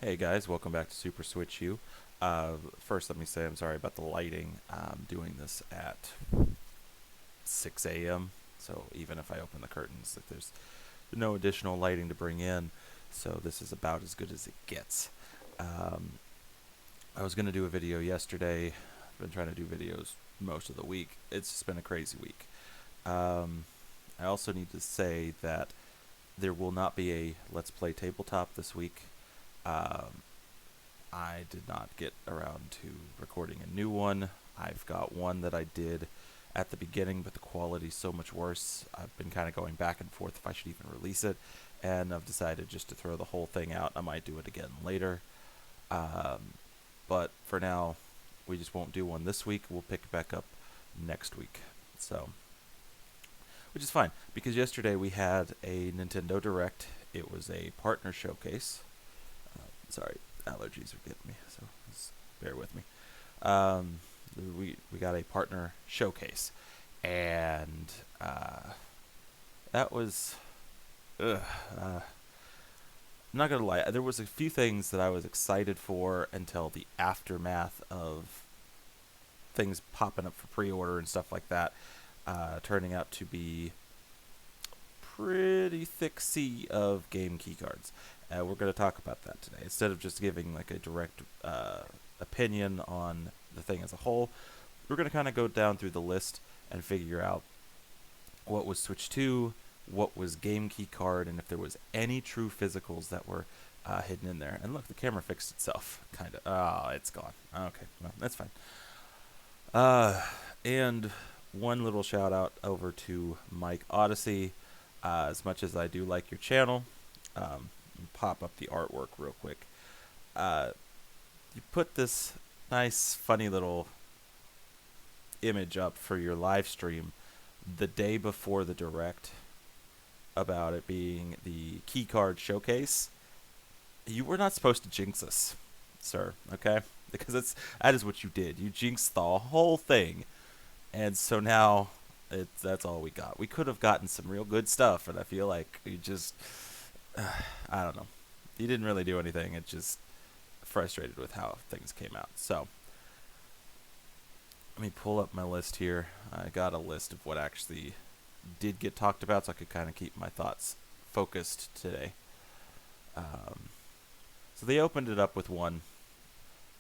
Hey guys, welcome back to Super Switch U. First, let me say I'm sorry about the lighting. I'm doing this at 6 a.m., so even if I open the curtains, there's no additional lighting to bring in, so this is about as good as it gets. Um, I was going to do a video yesterday. I've been trying to do videos most of the week. It's just been a crazy week. Um, I also need to say that there will not be a Let's Play Tabletop this week. Um, I did not get around to recording a new one. I've got one that I did at the beginning, but the quality's so much worse. I've been kind of going back and forth if I should even release it, and I've decided just to throw the whole thing out. I might do it again later. But for now, we just won't do one this week. We'll pick it back up next week. So, which is fine, because yesterday we had a Nintendo Direct. It was a partner showcase. Sorry, allergies are getting me, so just bear with me. Um, we got a partner showcase, and that was. Ugh, I'm not gonna lie. There was a few things that I was excited for until the aftermath of things popping up for pre-order and stuff like that, turning out to be pretty thick sea of game keycards. We're going to talk about that today. Instead of just giving like a direct opinion on the thing as a whole, we're going to kind of go down through the list and figure out what was Switch 2, what was game key card, and if there was any true physicals that were hidden in there. And look, the camera fixed itself, kind of. Oh, it's gone. Okay, well, that's fine. And one little shout out over to Mike Odyssey. As much as I do like your channel, pop up the artwork real quick. You put this nice, funny little image up for your live stream the day before the direct about it being the keycard showcase. You were not supposed to jinx us, sir, okay? Because that is what you did. You jinxed the whole thing. And so now that's all we got. We could have gotten some real good stuff, and I feel like you just I don't know. You didn't really do anything. It just frustrated with how things came out. So let me pull up my list here. I got a list of what actually did get talked about, so I could kind of keep my thoughts focused today. So they opened it up with one,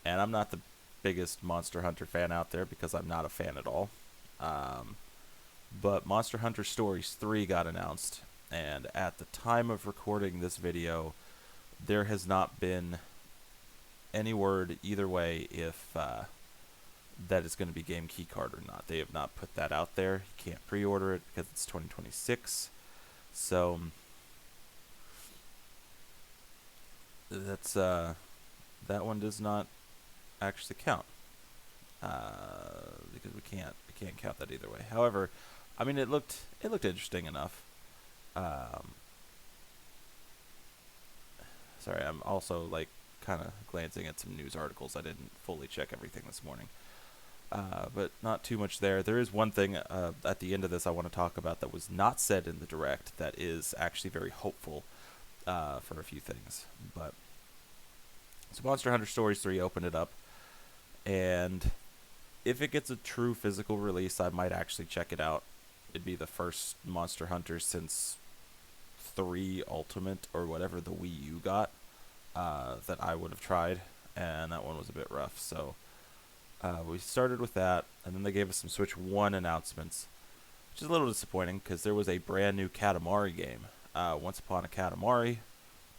and I'm not the biggest Monster Hunter fan out there because I'm not a fan at all. But Monster Hunter Stories 3 got announced, and at the time of recording this video, there has not been any word either way if that is going to be game keycard or not. They have not put that out there. You can't pre-order it because it's 2026. So that's that one does not actually count because we can't count that either way. However, I mean it looked interesting enough. Sorry, I'm also like kind of glancing at some news articles. I didn't fully check everything this morning. But not too much there. There is one thing at the end of this I want to talk about that was not said in the direct that is actually very hopeful for a few things. But so Monster Hunter Stories 3 opened it up, and if it gets a true physical release, I might actually check it out. It'd be the first Monster Hunter since 3 Ultimate or whatever the Wii U got that I would have tried, and that one was a bit rough. So we started with that, and then they gave us some Switch 1 announcements, which is a little disappointing because there was a brand new Katamari game, Once Upon a Katamari,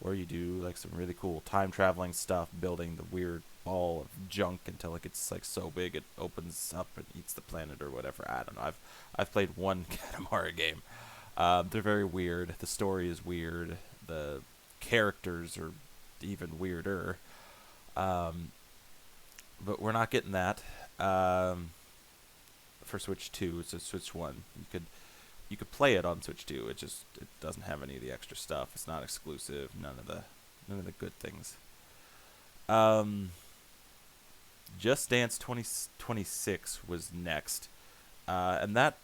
where you do like some really cool time traveling stuff, building the weird ball of junk until it gets like so big it opens up and eats the planet or whatever. I don't know. I've played one Katamari game. They're very weird. The story is weird. The characters are even weirder. But we're not getting that for Switch 2. It's a Switch 1. You could play it on Switch 2. It doesn't have any of the extra stuff. It's not exclusive. None of the good things. Just Dance 2026 was next, and that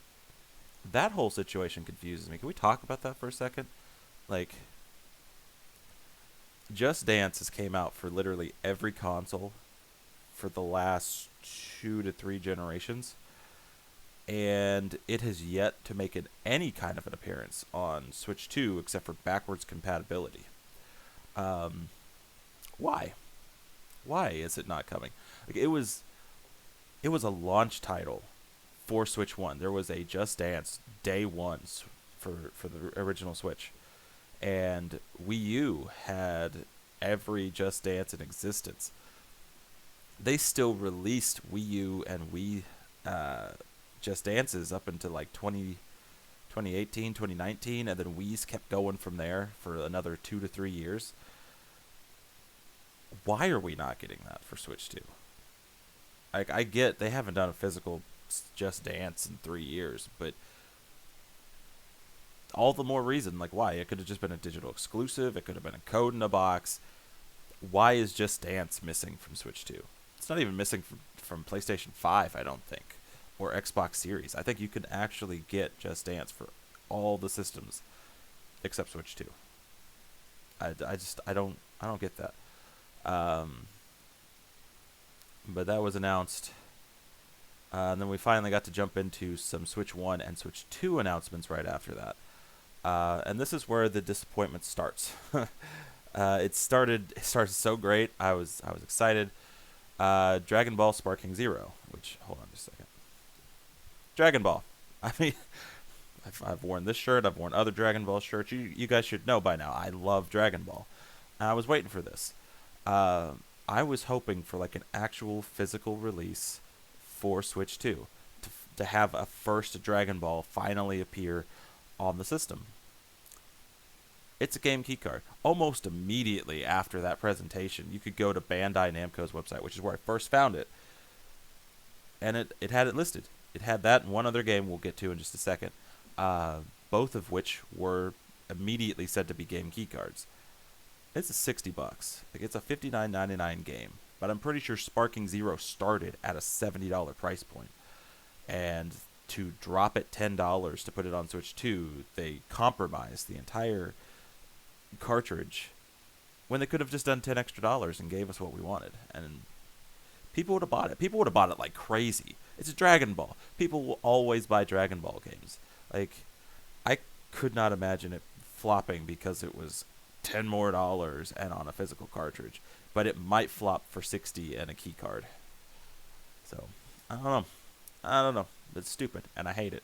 whole situation confuses me. Can we talk about that for a second? Like, Just Dance has came out for literally every console for the last 2 to 3 generations, and it has yet to make any kind of an appearance on Switch 2 except for backwards compatibility. Um, why? Why is it not coming? Like it was a launch title for Switch One. There was a Just Dance day one for the original Switch, and Wii U had every Just Dance in existence. They still released Wii U and Wii Just Dances up until like 2018, 2019, and then Wii's kept going from there for another 2 to 3 years. Why are we not getting that for Switch 2? I get they haven't done a physical Just Dance in 3 years, but all the more reason, like, why? It could have just been a digital exclusive. It could have been a code in a box. Why is Just Dance missing from Switch 2? It's not even missing from PlayStation 5, I don't think, or Xbox Series. I think you can actually get Just Dance for all the systems except Switch 2. I don't get that. Um, but that was announced. And then we finally got to jump into some Switch 1 and Switch 2 announcements right after that. And this is where the disappointment starts. It started so great. I was excited. Dragon Ball Sparking Zero, which, hold on just a second. Dragon Ball. I mean, I've worn this shirt. I've worn other Dragon Ball shirts. You guys should know by now. I love Dragon Ball. And I was waiting for this. I was hoping for like an actual physical release for Switch 2 to have a first Dragon Ball finally appear on the system. It's a game keycard. Almost immediately after that presentation, you could go to Bandai Namco's website, which is where I first found it, and it had it listed. It had that and one other game we'll get to in just a second, both of which were immediately said to be game keycards. It's $60. Like, it's a $59.99 game, but I'm pretty sure Sparking Zero started at a $70 price point, and to drop it $10 to put it on Switch 2, they compromised the entire cartridge when they could have just done $10 extra and gave us what we wanted, and people would have bought it. People would have bought it like crazy. It's a Dragon Ball. People will always buy Dragon Ball games. Like, I could not imagine it flopping because it was $10 more and on a physical cartridge, but it might flop for 60 and a key card. So I don't know. It's stupid, and I hate it.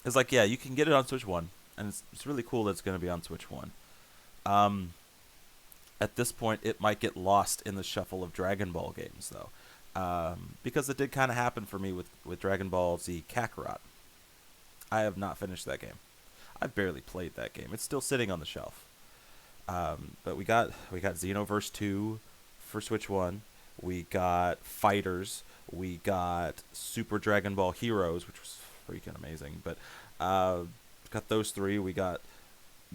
It's like, yeah, you can get it on Switch 1, and it's really cool that it's going to be on Switch 1. Um, at this point, it might get lost in the shuffle of Dragon Ball games, though. Because it did kind of happen for me with Dragon Ball Z Kakarot. I have not finished that game. I've barely played that game. It's still sitting on the shelf. But we got Xenoverse 2 for Switch 1. We got Fighters. We got Super Dragon Ball Heroes, which was freaking amazing. But got those three. We got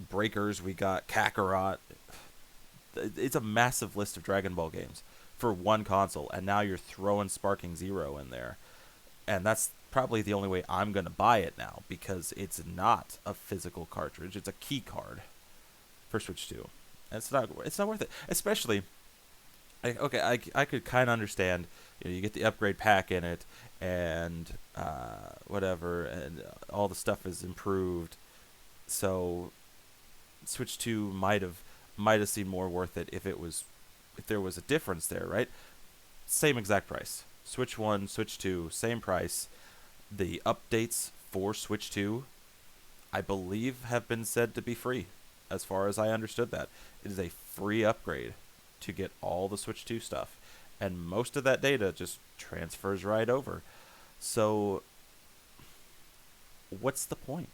Breakers. We got Kakarot. It's a massive list of Dragon Ball games for one console, and now you're throwing Sparking Zero in there. And that's probably the only way I'm going to buy it now, because it's not a physical cartridge. It's a key card for Switch 2. And it's not worth it. Especially, I could kind of understand, you get the upgrade pack in it, and whatever, and all the stuff is improved. So Switch 2 might have seemed more worth it if there was a difference there, right? Same exact price. Switch 1, Switch 2, same price. The updates for Switch 2, I believe, have been said to be free, as far as I understood that. It is a free upgrade to get all the Switch 2 stuff, and most of that data just transfers right over. So, what's the point?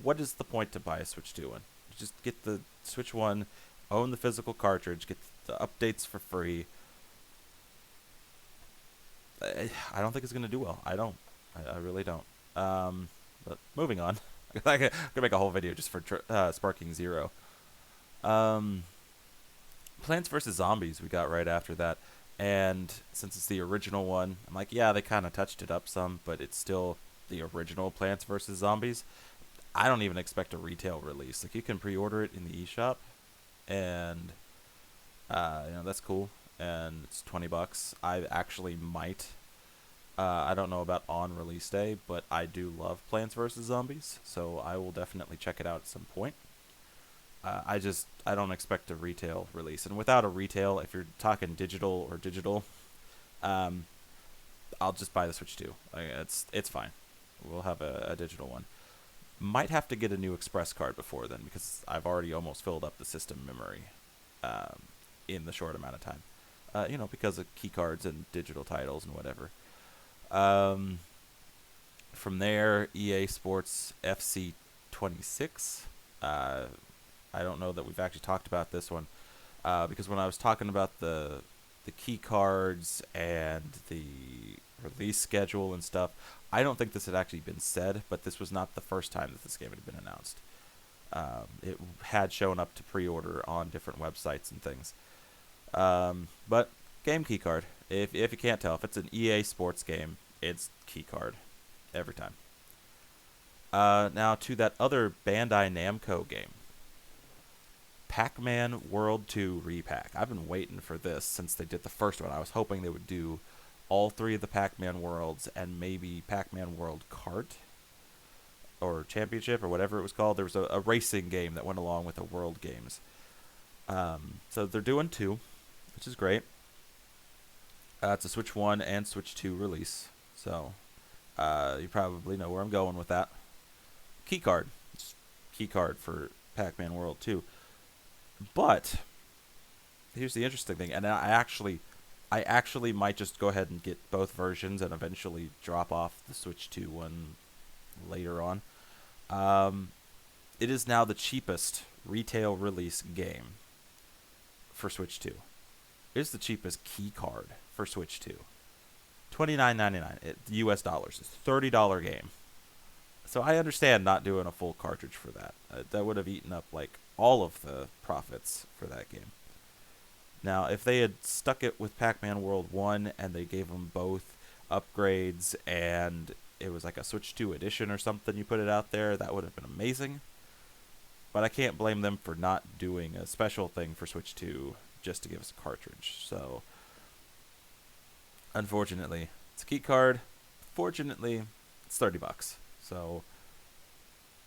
What is the point to buy a Switch 2 one? Just get the Switch 1, own the physical cartridge, get the updates for free. I don't think it's going to do well. I don't. I really don't. But moving on. I could make a whole video just for Sparking Zero. Plants vs. Zombies we got right after that. And since it's the original one, I'm like, yeah, they kind of touched it up some, but it's still the original Plants vs. Zombies. I don't even expect a retail release. Like, you can pre-order it in the eShop, and that's cool, and it's $20. I actually might. I don't know about on release day, but I do love Plants vs Zombies, so I will definitely check it out at some point. I don't expect a retail release, and without a retail, if you're talking digital, um, I'll just buy the Switch 2. It's fine. We'll have a digital one. Might have to get a new Express card before then, because I've already almost filled up the system memory um, in the short amount of time. Because of key cards and digital titles and whatever. Um, from there, EA Sports FC 26. I don't know that we've actually talked about this one, because when I was talking about the key cards and the release schedule and stuff, I don't think this had actually been said, but this was not the first time that this game had been announced. It had shown up to pre-order on different websites and things. But game key card. If you can't tell, if it's an EA Sports game, it's key card every time. Now to that other Bandai Namco game, Pac-Man World 2 Repack. I've been waiting for this since they did the first one. I was hoping they would do all three of the Pac-Man worlds and maybe Pac-Man World Kart or Championship or whatever it was called. There was a racing game that went along with the World Games. So they're doing two, which is great. It's a Switch 1 and Switch 2 release. So you probably know where I'm going with that. Keycard. It's keycard for Pac-Man World 2. But here's the interesting thing, and I actually might just go ahead and get both versions and eventually drop off the Switch 2 one later on. It is now the cheapest retail release game for Switch 2. It is the cheapest key card for Switch 2. $29.99 US dollars. It's a $30 game. So I understand not doing a full cartridge for that. That would have eaten up like all of the profits for that game. Now, if they had stuck it with Pac-Man World 1 and they gave them both upgrades and it was like a Switch 2 edition or something, you put it out there, that would have been amazing. But I can't blame them for not doing a special thing for Switch 2 just to give us a cartridge. So, unfortunately, it's a key card. Fortunately, it's $30. So,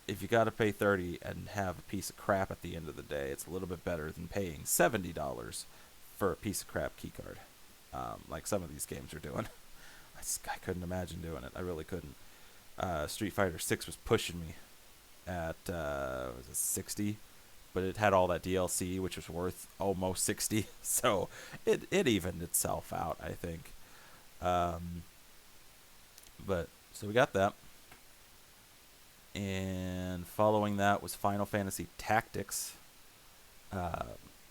if you got to pay $30 and have a piece of crap at the end of the day, it's a little bit better than paying $70 for a piece of crap key card, like some of these games are doing. I couldn't imagine doing it. I really couldn't. Street Fighter 6 was pushing me at was it 60, but it had all that DLC, which was worth almost 60. So it evened itself out, I think. But so we got that. And following that was Final Fantasy Tactics,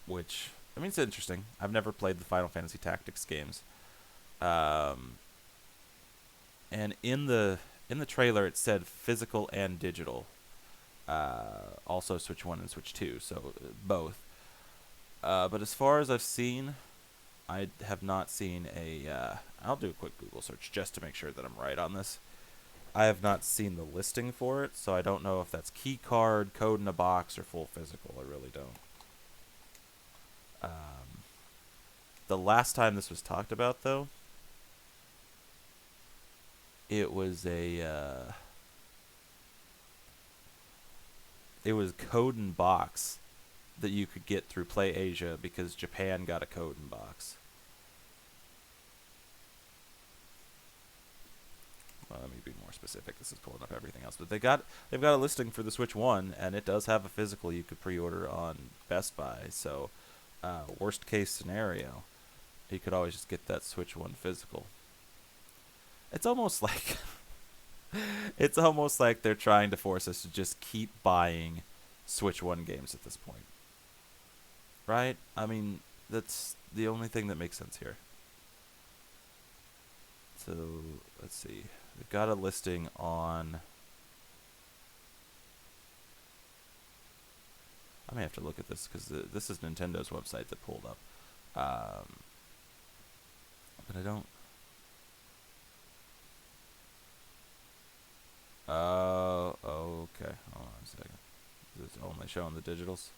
which, I mean, it's interesting. I've never played the Final Fantasy Tactics games. And in the trailer, it said physical and digital. Also Switch 1 and Switch 2, so both. But as far as I've seen, I have not seen I'll do a quick Google search just to make sure that I'm right on this. I have not seen the listing for it, so I don't know if that's key card, code in a box, or full physical. I really don't. The last time this was talked about, though, it was it was code in box that you could get through PlayAsia because Japan got a code in box. Well, let me be more specific. This is pulling up everything else, but they've got a listing for the Switch 1, and it does have a physical you could pre-order on Best Buy. So, worst case scenario, you could always just get that Switch 1 physical. It's almost like they're trying to force us to just keep buying Switch 1 games at this point. Right? I mean, that's the only thing that makes sense here. So, let's see. They've got a listing on... I may have to look at this because this is Nintendo's website that pulled up. But I don't... Oh, okay. Hold on. a second. Is it only showing the digitals?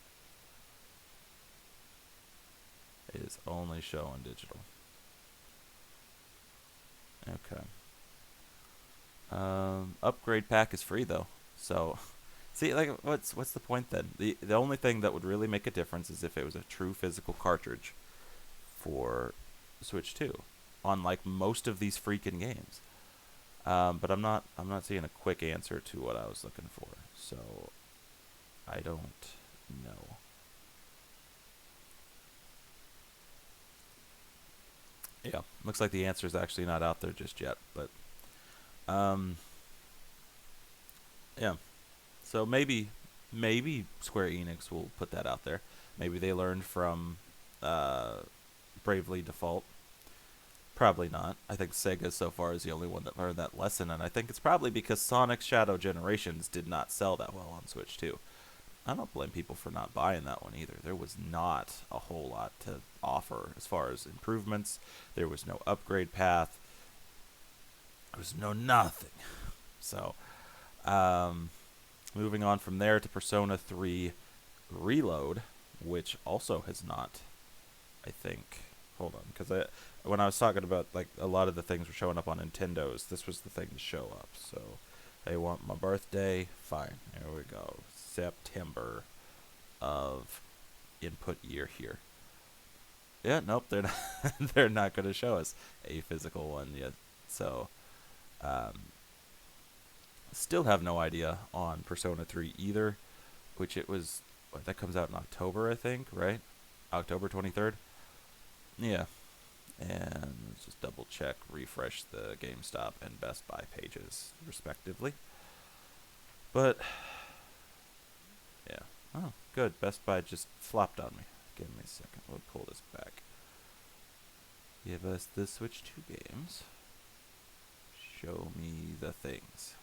It is only showing digital. Okay. Upgrade pack is free though. So, see, like, what's the point then? The only thing that would really make a difference is if it was a true physical cartridge for Switch 2, on like most of these freaking games. But I'm not seeing a quick answer to what I was looking for. So, I don't know. Yeah, looks like the answer is actually not out there just yet. But, um, yeah. So maybe Square Enix will put that out there. Maybe they learned from uh, Bravely Default. Probably not. I think Sega so far is the only one that learned that lesson, and I think it's probably because Sonic Shadow Generations did not sell that well on Switch 2. I don't blame people for not buying that one either. There was not a whole lot to offer as far as improvements. There was no upgrade path. There was no nothing. So, um, moving on from there to Persona 3 Reload, which also has not, I think. Hold on, because when I was talking about like a lot of the things were showing up on Nintendo's, this was the thing to show up. So they want my birthday. Fine, there we go. September of input year here. Yeah, nope, they're not. They're not going to show us a physical one yet. So, um, still have no idea on Persona 3 either, which it was. What, that comes out in October, I think, right? October 23rd. Yeah. And let's just double check, refresh the GameStop and Best Buy pages, respectively. But, yeah. Oh, good. Best Buy just flopped on me. Give me a second. We'll pull this back. Give us the Switch 2 games. Show me the things.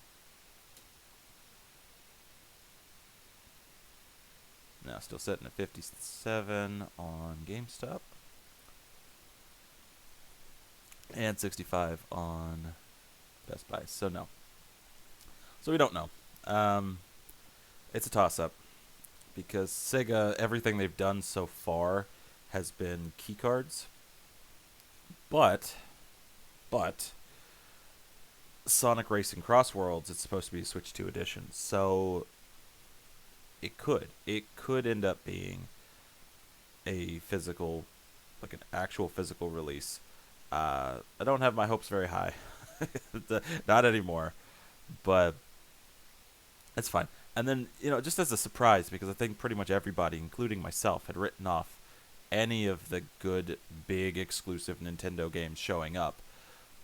Now, still sitting at 57 on GameStop. And 65 on Best Buy. So, no. So, we don't know. It's a toss-up. Because Sega, everything they've done so far has been keycards. But, Sonic Racing Cross Worlds, it's supposed to be a Switch 2 edition. So, it could end up being a physical, like an actual physical release. I don't have my hopes very high. Not anymore. But it's fine. And then, just as a surprise, because I think pretty much everybody, including myself, had written off any of the good, big, exclusive Nintendo games showing up.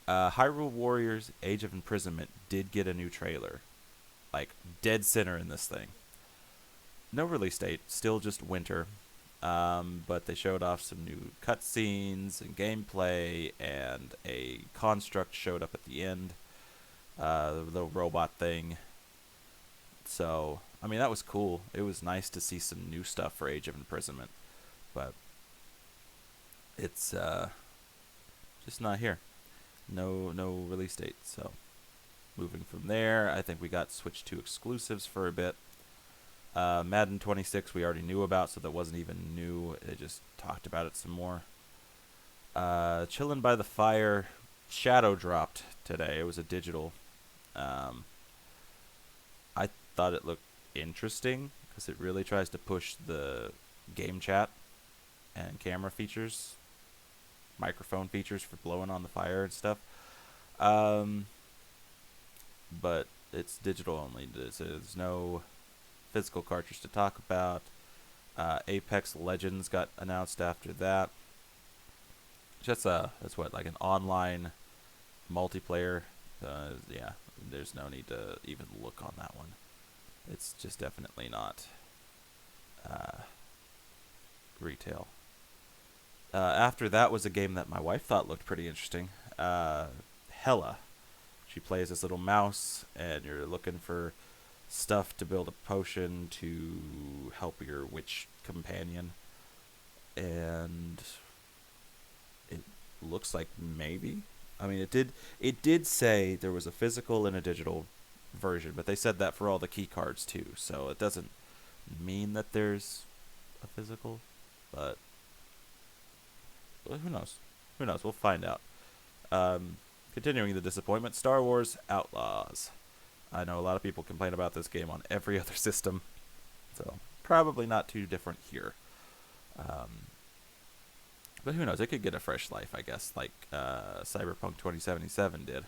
Hyrule Warriors Age of Imprisonment did get a new trailer. Like, dead center in this thing. No release date, still just winter. But they showed off some new cutscenes and gameplay, and a construct showed up at the end. The robot thing. So, I mean, that was cool. It was nice to see some new stuff for Age of Imprisonment. But it's just not here. No release date. So, moving from there, I think we got Switch 2 exclusives for a bit. Madden 26 we already knew about, so that wasn't even new. They just talked about it some more. Chillin' by the Fire Shadow dropped today. It was a digital. I thought it looked interesting because it really tries to push the game chat and camera features, microphone features for blowing on the fire and stuff. But it's digital only. There's no physical cartridge to talk about. Apex Legends got announced after that. That's what, like an online multiplayer. Yeah, there's no need to even look on that one. It's just definitely not retail. After that was a game that my wife thought looked pretty interesting. Hella. She plays this little mouse, and you're looking for stuff to build a potion to help your witch companion. And it looks like maybe. I mean, it did say there was a physical and a digital version, but they said that for all the key cards too. So it doesn't mean that there's a physical, but well, who knows? Who knows? We'll find out. Continuing the disappointment, Star Wars Outlaws. I know a lot of people complain about this game on every other system, so probably not too different here. But who knows? It could get a fresh life, I guess, like Cyberpunk 2077 did.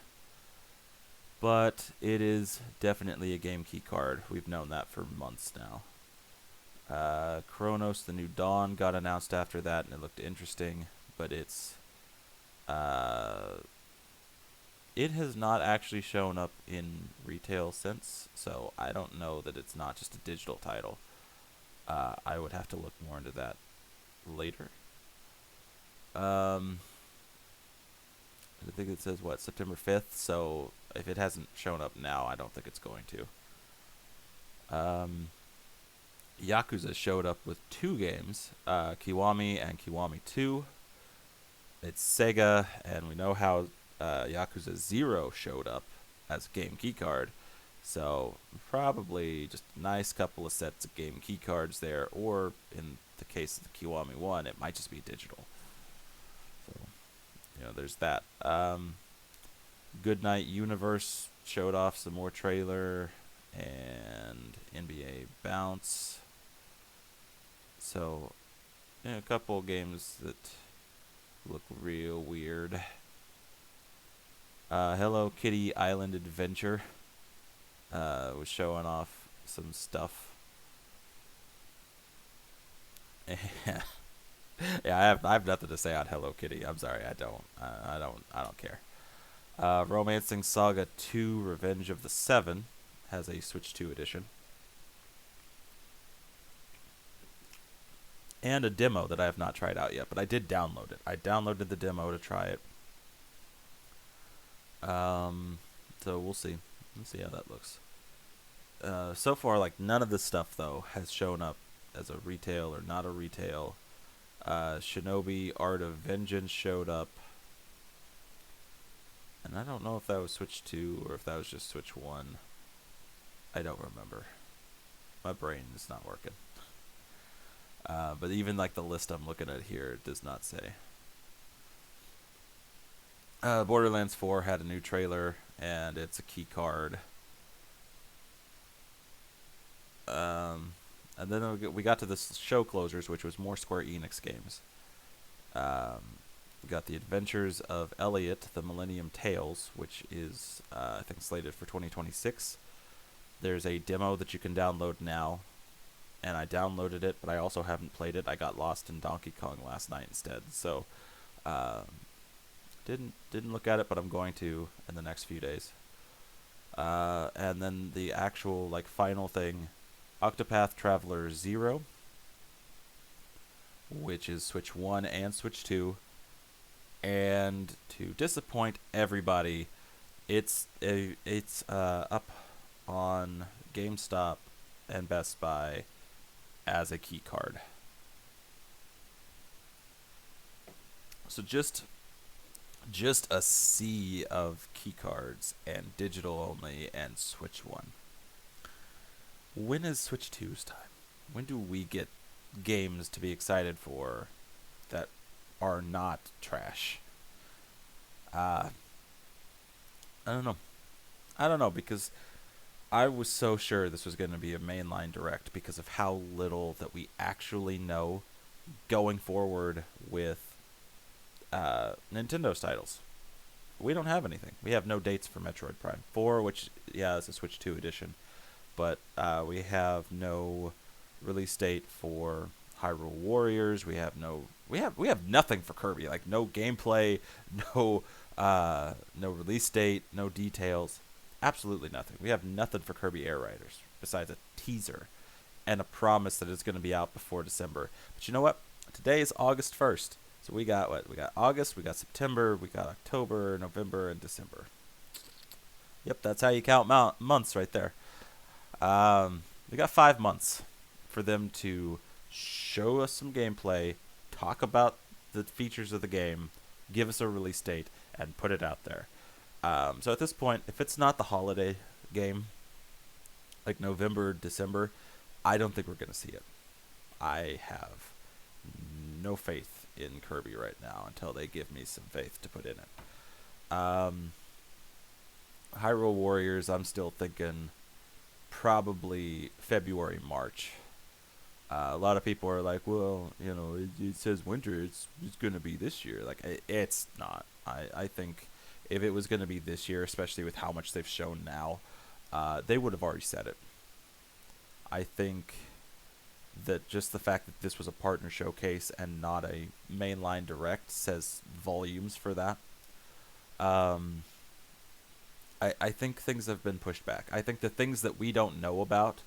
But it is definitely a game key card. We've known that for months now. Chronos: The New Dawn got announced after that, and it looked interesting, but it has not actually shown up in retail since, so I don't know that it's not just a digital title. I would have to look more into that later. I think it says, September 5th, so if it hasn't shown up now, I don't think it's going to. Yakuza showed up with 2 games, Kiwami and Kiwami 2. It's Sega, and we know how Yakuza 0 showed up as a game keycard, so probably just a nice couple of sets of game keycards there, or in the case of the Kiwami 1, it might just be digital. So, there's that. Goodnight Universe showed off some more trailer, and NBA Bounce. So, a couple games that look real weird. Hello Kitty Island Adventure was showing off some stuff. Yeah, I have nothing to say on Hello Kitty. I'm sorry, I don't care. Romancing Saga 2: Revenge of the Seven has a Switch 2 edition. And a demo that I have not tried out yet, but I did download it. I downloaded the demo to try it. So we'll see. Let's see how that looks. So far, none of this stuff though has shown up as a retail or not a retail. Shinobi Art of Vengeance showed up, and I don't know if that was Switch 2 or if that was just Switch 1. I don't remember. My brain is not working. But even the list I'm looking at here, it does not say. Borderlands 4 had a new trailer, and it's a key card. And then we got to the show closers, which was more Square Enix games. We got The Adventures of Elliot, The Millennium Tales, which is, I think, slated for 2026. There's a demo that you can download now, and I downloaded it, but I also haven't played it. I got lost in Donkey Kong last night instead, so didn't look at it, but I'm going to in the next few days. And then the actual final thing, Octopath Traveler 0, which is Switch 1 and Switch 2, and to disappoint everybody, it's up on GameStop and Best Buy as a key card. So just a sea of key cards and digital only and Switch 1. When is Switch 2's time? When do we get games to be excited for that are not trash? I don't know, because I was so sure this was going to be a mainline direct because of how little that we actually know going forward with Nintendo's titles. We don't have anything. We have no dates for Metroid Prime 4, which, is a Switch 2 edition. But we have no release date for Hyrule Warriors. We have nothing for Kirby. No gameplay, no release date, no details. Absolutely nothing. We have nothing for Kirby Air Riders besides a teaser and a promise that it's going to be out before December. But you know what? Today is August 1st. So we got what? We got August, we got September, we got October, November, and December. Yep, that's how you count months right there. We got 5 months for them to show us some gameplay, talk about the features of the game, give us a release date, and put it out there. So at this point, if it's not the holiday game, like November, December, I don't think we're going to see it. I have no faith in Kirby right now until they give me some faith to put in it. Hyrule Warriors, I'm still thinking probably February, March. A lot of people are like, well, it says winter. It's going to be this year. Like, it's not. I think if it was going to be this year, especially with how much they've shown now, they would have already said it. I think that just the fact that this was a partner showcase and not a mainline direct says volumes for that. Um, I think things have been pushed back. I think the things that we don't know about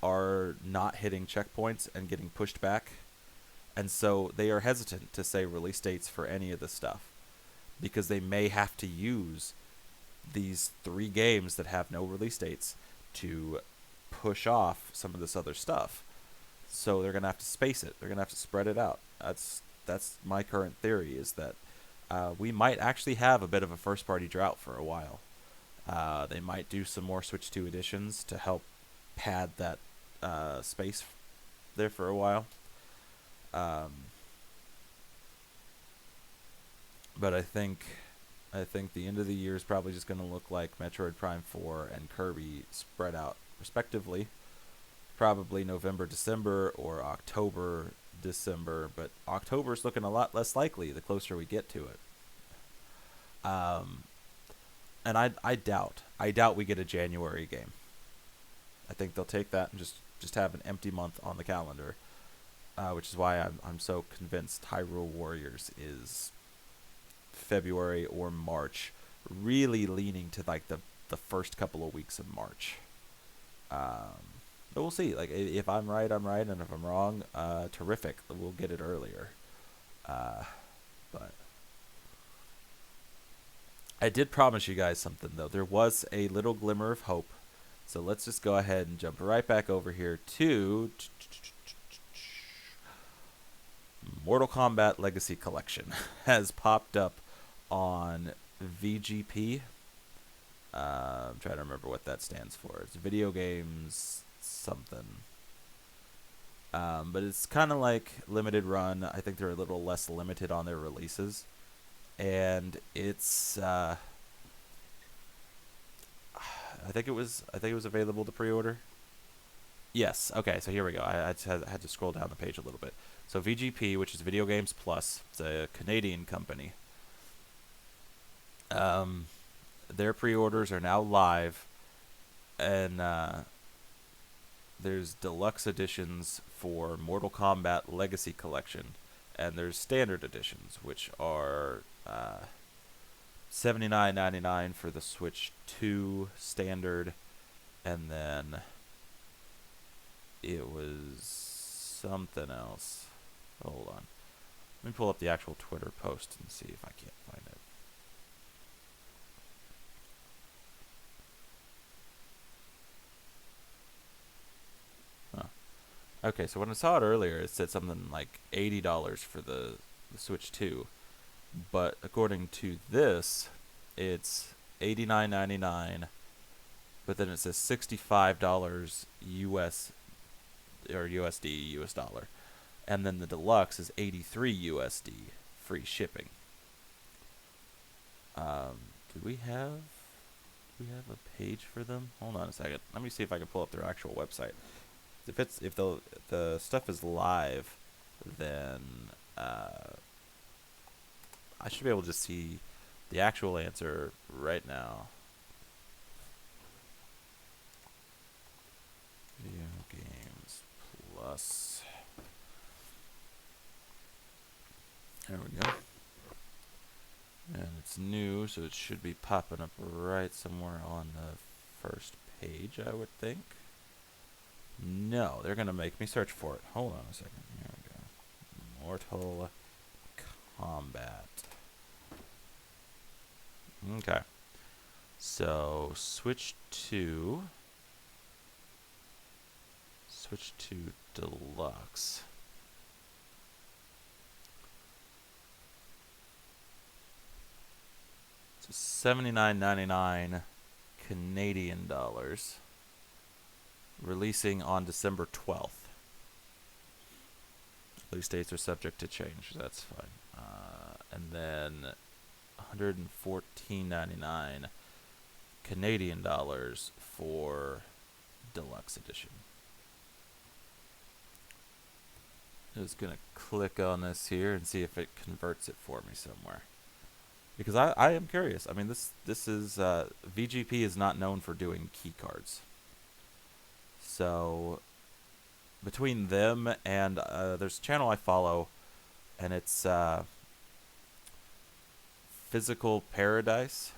are not hitting checkpoints and getting pushed back. And so they are hesitant to say release dates for any of this stuff because they may have to use these 3 games that have no release dates to push off some of this other stuff. So they're going to have to space it. They're going to have to spread it out. That's my current theory, is that we might actually have a bit of a first-party drought for a while. They might do some more Switch 2 editions to help pad that space there for a while. But I think the end of the year is probably just going to look like Metroid Prime 4 and Kirby spread out respectively. Probably November, December, or October, December. But October is looking a lot less likely the closer we get to it. And I doubt we get a January game. I think they'll take that and just have an empty month on the calendar, which is why I'm so convinced Hyrule Warriors is February or March, really leaning to like the first couple of weeks of March. But we'll see. Like, if I'm right, I'm right, and if I'm wrong, terrific. We'll get it earlier. But I did promise you guys something, though. There was a little glimmer of hope. So let's just go ahead and jump right back over here to Mortal Kombat Legacy Collection has popped up on VGP. I'm trying to remember what that stands for. It's video games something. But it's kind of like limited run. I think they're a little less limited on their releases. And it's I think it was available to pre-order. Yes. Okay. So here we go. I had to scroll down the page a little bit. So VGP, which is Video Games Plus, it's a Canadian company. Their pre-orders are now live, and there's deluxe editions for Mortal Kombat Legacy Collection, and there's standard editions, which are $79.99 for the Switch 2 standard, and then it was something else. Hold on. Let me pull up the actual Twitter post and see if I can't find it. Okay, so when I saw it earlier, it said something like $80 for the Switch 2. But according to this, it's $89.99. But then it says $65 US or USD, US dollar. And then the deluxe is $83 USD, free shipping. Do we have a page for them? Hold on a second. Let me see if I can pull up their actual website. If the stuff is live, then I should be able to see the actual answer right now. Video Games Plus. There we go. And it's new, so it should be popping up right somewhere on the first page, I would think. No, they're going to make me search for it. Hold on a second. Here we go. Mortal Kombat. Okay. So, Switch 2 Deluxe. So $79.99 Canadian dollars. releasing on December 12th. Release dates are subject to change. That's fine. And then $114.99 Canadian dollars for deluxe edition. I'm just gonna click on this here and see if it converts it for me somewhere, because I am curious. I mean, this is VGP is not known for doing key cards, so between them and there's a channel I follow, and it's Physical Paradise,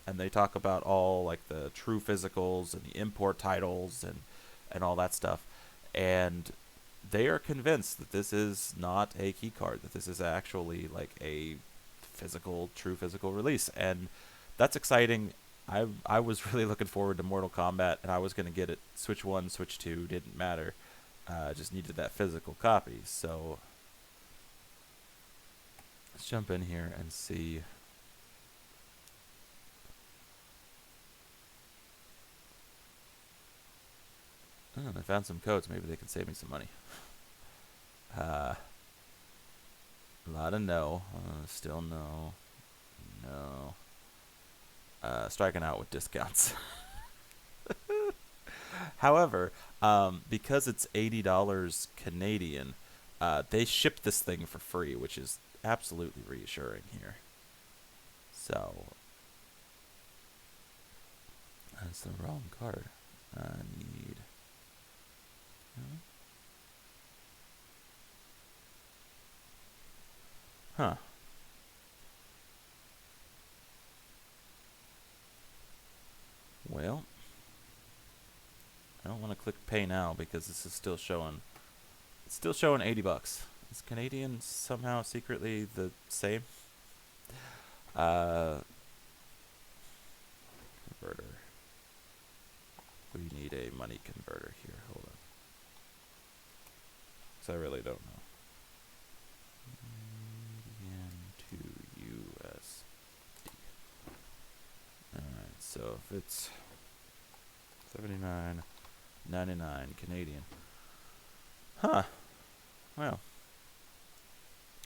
and they talk about all like the true physicals and the import titles and all that stuff, and they are convinced that this is not a key card, that this is actually like a true physical release, and that's exciting. I was really looking forward to Mortal Kombat, and I was gonna get it Switch 1, Switch 2, didn't matter. Just needed that physical copy. So let's jump in here and see. Oh, I found some codes. Maybe they can save me some money. A lot of no. Still no. No. Striking out with discounts. However, because it's $80 Canadian, they ship this thing for free, which is absolutely reassuring here. So, that's the wrong card. I need... Huh. Well, I don't want to click pay now because this is still showing. It's still showing $80. Is Canadian somehow secretly the same? Converter. We need a money converter here. Hold on. Because I really don't know. Canadian to USD. Alright, so if it's $79.99 Canadian. Huh. Well.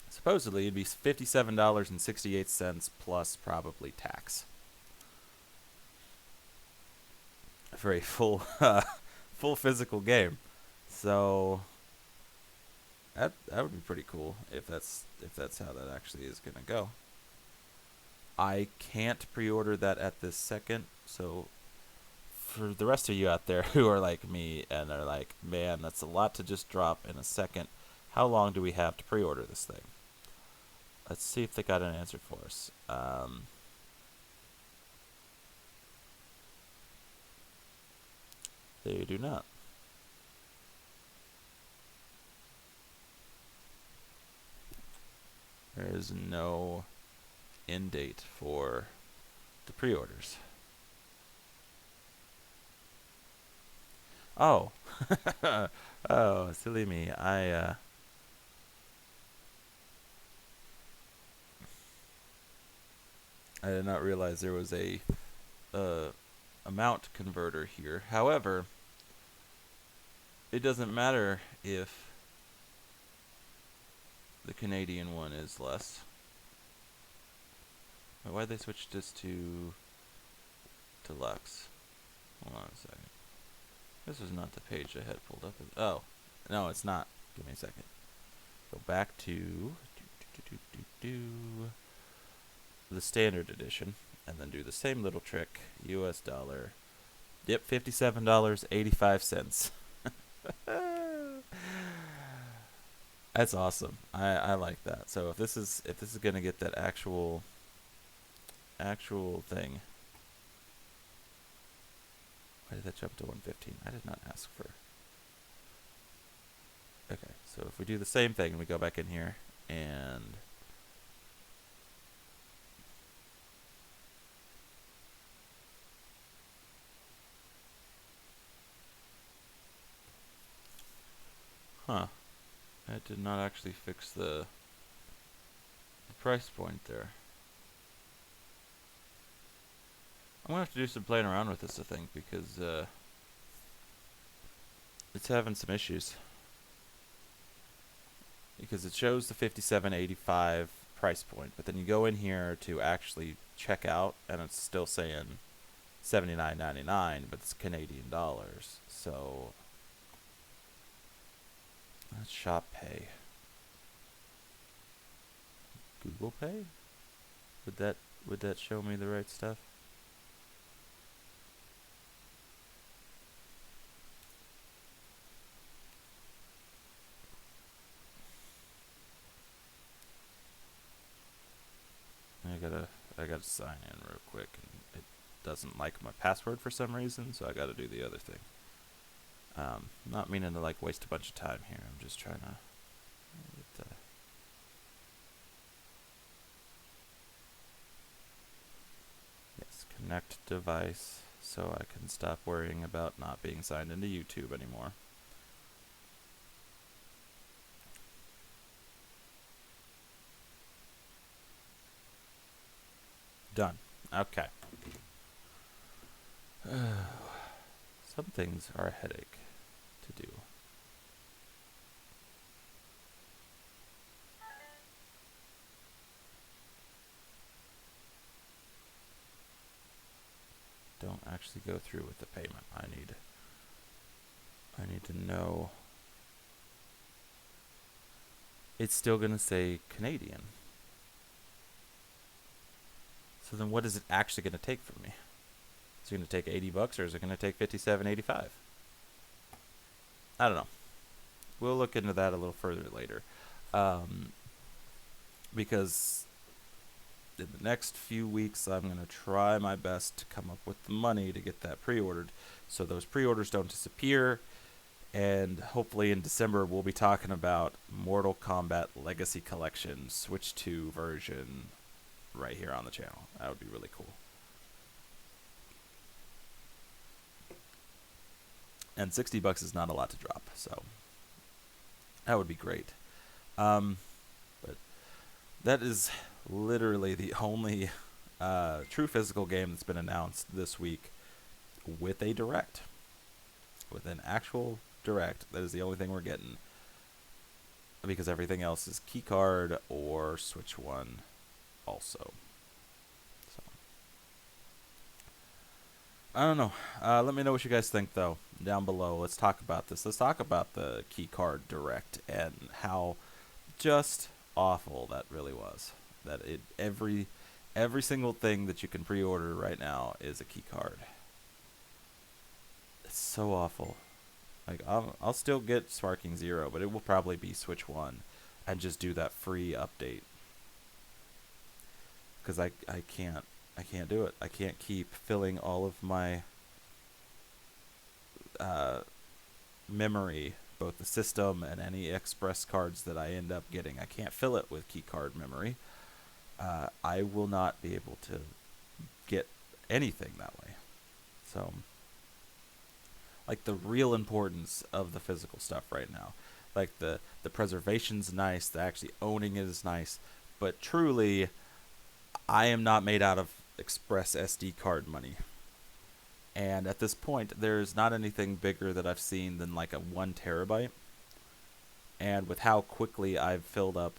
Supposedly it'd be $57.68 plus probably tax. For a full full physical game. So that would be pretty cool if that's how that actually is gonna go. I can't pre-order that at this second, so for the rest of you out there who are like me and are like, man, that's a lot to just drop in a second, how long do we have to pre-order this thing? Let's see if they got an answer for us. They do not. There is no end date for the pre-orders. Oh. Oh, silly me. I did not realize there was a amount converter here. However, it doesn't matter if the Canadian one is less. Why'd they switch this to deluxe? Hold on a second. This was not the page I had pulled up. Oh, no, it's not. Give me a second. Go back to the standard edition, and then do the same little trick. US dollar. Yep, $57.85. That's awesome. I like that. So if this is gonna get that actual thing. Why did that jump to 115? I did not ask for. Okay, so if we do the same thing and we go back in here and huh. That did not actually fix the price point there. I'm gonna have to do some playing around with this, I think, because it's having some issues because it shows the 57.85 price point, but then you go in here to actually check out, and it's still saying 79.99, but it's Canadian dollars. So let's shop pay. Google Pay? Would that show me the right stuff? I gotta sign in real quick, and it doesn't like my password for some reason, so I gotta do the other thing. Not meaning to like waste a bunch of time here. I'm just trying to get the yes, connect device so I can stop worrying about not being signed into YouTube anymore. Done. Okay. Some things are a headache to do. Don't actually go through with the payment. I need to know. It's still gonna say Canadian. So then what is it actually gonna take from me? Is it gonna take $80 or is it gonna take $57.85? I don't know. We'll look into that a little further later. Because in the next few weeks, I'm going to try my best to come up with the money to get that pre-ordered so those pre-orders don't disappear. And hopefully in December, we'll be talking about Mortal Kombat Legacy Collection Switch 2 version right here on the channel. That would be really cool. And $60 is not a lot to drop, so that would be great. But that is literally the only true physical game that's been announced this week with a direct. With an actual direct. That is the only thing we're getting. Because everything else is keycard or Switch 1 also. So I don't know. Let me know what you guys think, though, down below. Let's talk about this. Let's talk about the keycard direct and how just awful that really was. That every single thing that you can pre-order right now is a keycard. It's so awful. Like I'll still get Sparking Zero, but it will probably be Switch 1 and just do that free update. Cuz I can't do it. I can't keep filling all of my memory, both the system and any express cards that I end up getting. I can't fill it with keycard memory. I will not be able to get anything that way. So, like, the real importance of the physical stuff right now. Like, the preservation's nice, the actually owning it is nice, but truly, I am not made out of express SD card money. And at this point, there's not anything bigger that I've seen than like a 1 terabyte. And with how quickly I've filled up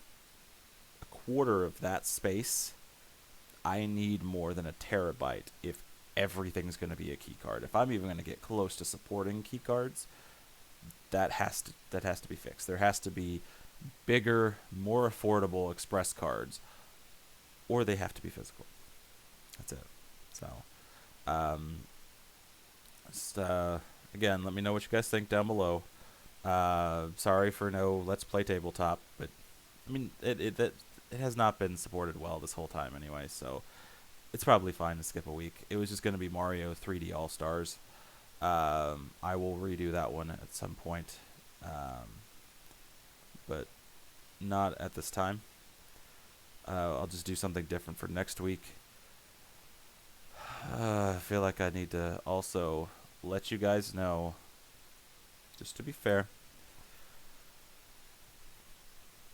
a quarter of that space, I need more than a terabyte if everything's going to be a keycard. If I'm even going to get close to supporting keycards, that has to be fixed. There has to be bigger, more affordable express cards, or they have to be physical. That's it. So, again, let me know what you guys think down below. Sorry for no Let's Play Tabletop, but I mean it has not been supported well this whole time anyway, so it's probably fine to skip a week. It was just going to be Mario 3D All Stars. I will redo that one at some point, but not at this time. I'll just do something different for next week. I feel like I need to also let you guys know, just to be fair,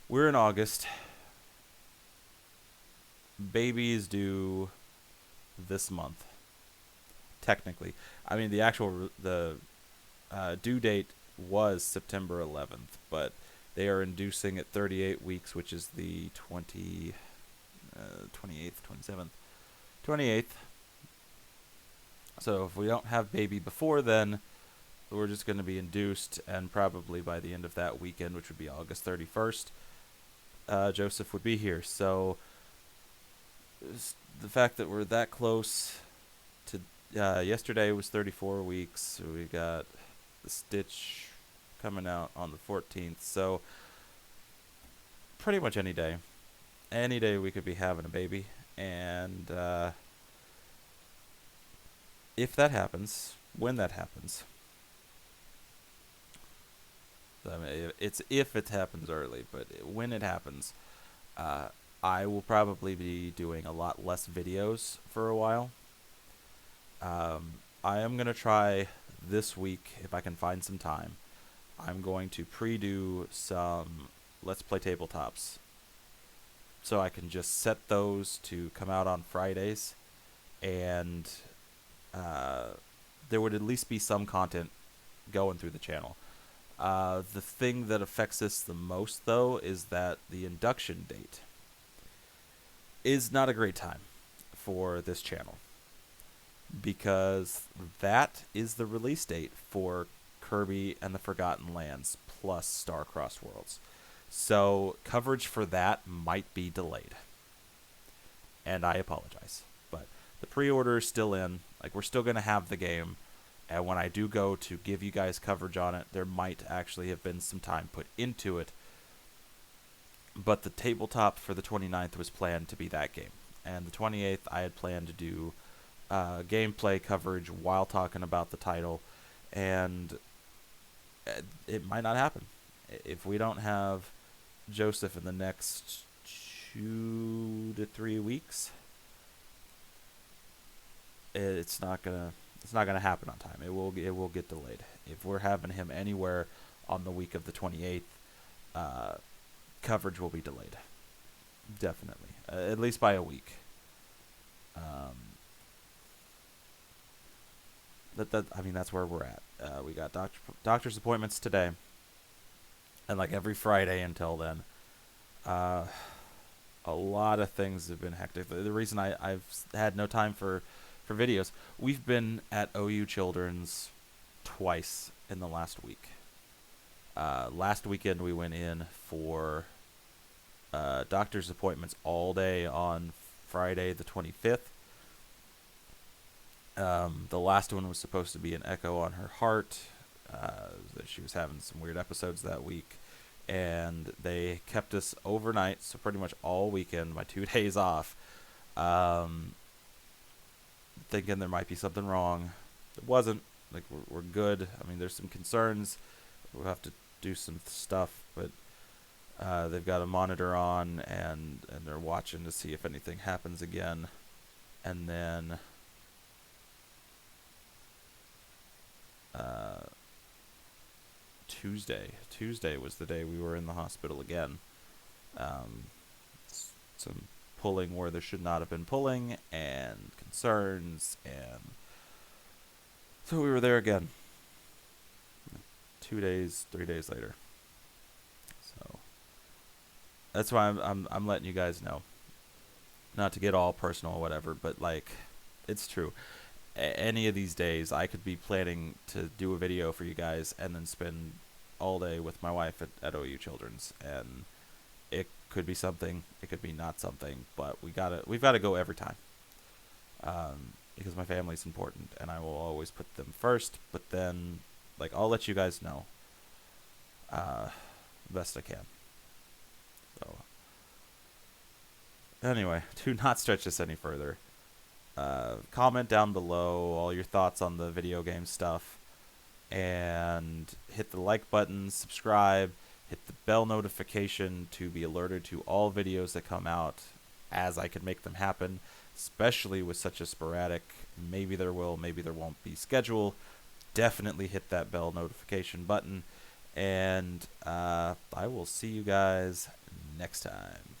we're in August. Baby is due this month. Technically, I mean the due date was September 11th, but they are inducing at 38 weeks, which is the 28th, 27th, 28th. So if we don't have baby before then, we're just going to be induced, and probably by the end of that weekend, which would be August 31st, Joseph would be here. So the fact that we're that close to yesterday was 34 weeks. So we got the stitch coming out on the 14th. So pretty much any day we could be having a baby. And if that happens, when that happens, I mean, it's if it happens early, but when it happens, I will probably be doing a lot less videos for a while. I am going to try this week, if I can find some time, I'm going to pre-do some Let's Play tabletops. So I can just set those to come out on Fridays, and there would at least be some content going through the channel. The thing that affects this the most, though, is that the induction date is not a great time for this channel, because that is the release date for Kirby and the Forgotten Lands plus Star-Crossed Worlds. So coverage for that might be delayed, and I apologize. But the pre-order is still in. Like, we're still going to have the game. And when I do go to give you guys coverage on it, there might actually have been some time put into it. But the tabletop for the 29th was planned to be that game. And the 28th, I had planned to do gameplay coverage while talking about the title. And it might not happen. If we don't have Joseph in the next 2 to 3 weeks, it's not gonna happen on time. It will get delayed. If we're having him anywhere on the week of the 28th, coverage will be delayed. Definitely, at least by a week. I mean, that's where we're at. We got doctor's appointments today, and like every Friday until then, a lot of things have been hectic. The reason I've had no time for videos, we've been at OU Children's twice in the last week. Last weekend we went in for doctor's appointments all day on Friday the 25th. The last one was supposed to be an echo on her heart. That she was having some weird episodes that week, and they kept us overnight, so pretty much all weekend, my 2 days off, thinking there might be something wrong. It wasn't. Like, we're good. I mean, there's some concerns. We'll have to do some stuff, but they've got a monitor on, and they're watching to see if anything happens again. And then Tuesday was the day we were in the hospital again. Some pulling where there should not have been pulling, and concerns, and so we were there again 3 days later. So that's why I'm letting you guys know, not to get all personal or whatever, but like, it's true. Any of these days I could be planning to do a video for you guys and then spend all day with my wife at OU Children's, and it could be something, it could be not something, but we've got to go every time, because my family's important, and I will always put them first. But then, like, I'll let you guys know best I can. So anyway, to not stretch this any further, comment down below all your thoughts on the video game stuff, and hit the like button, subscribe, hit the bell notification to be alerted to all videos that come out as I can make them happen, especially with such a sporadic, maybe there will, maybe there won't be schedule. Definitely hit that bell notification button, and I will see you guys next time.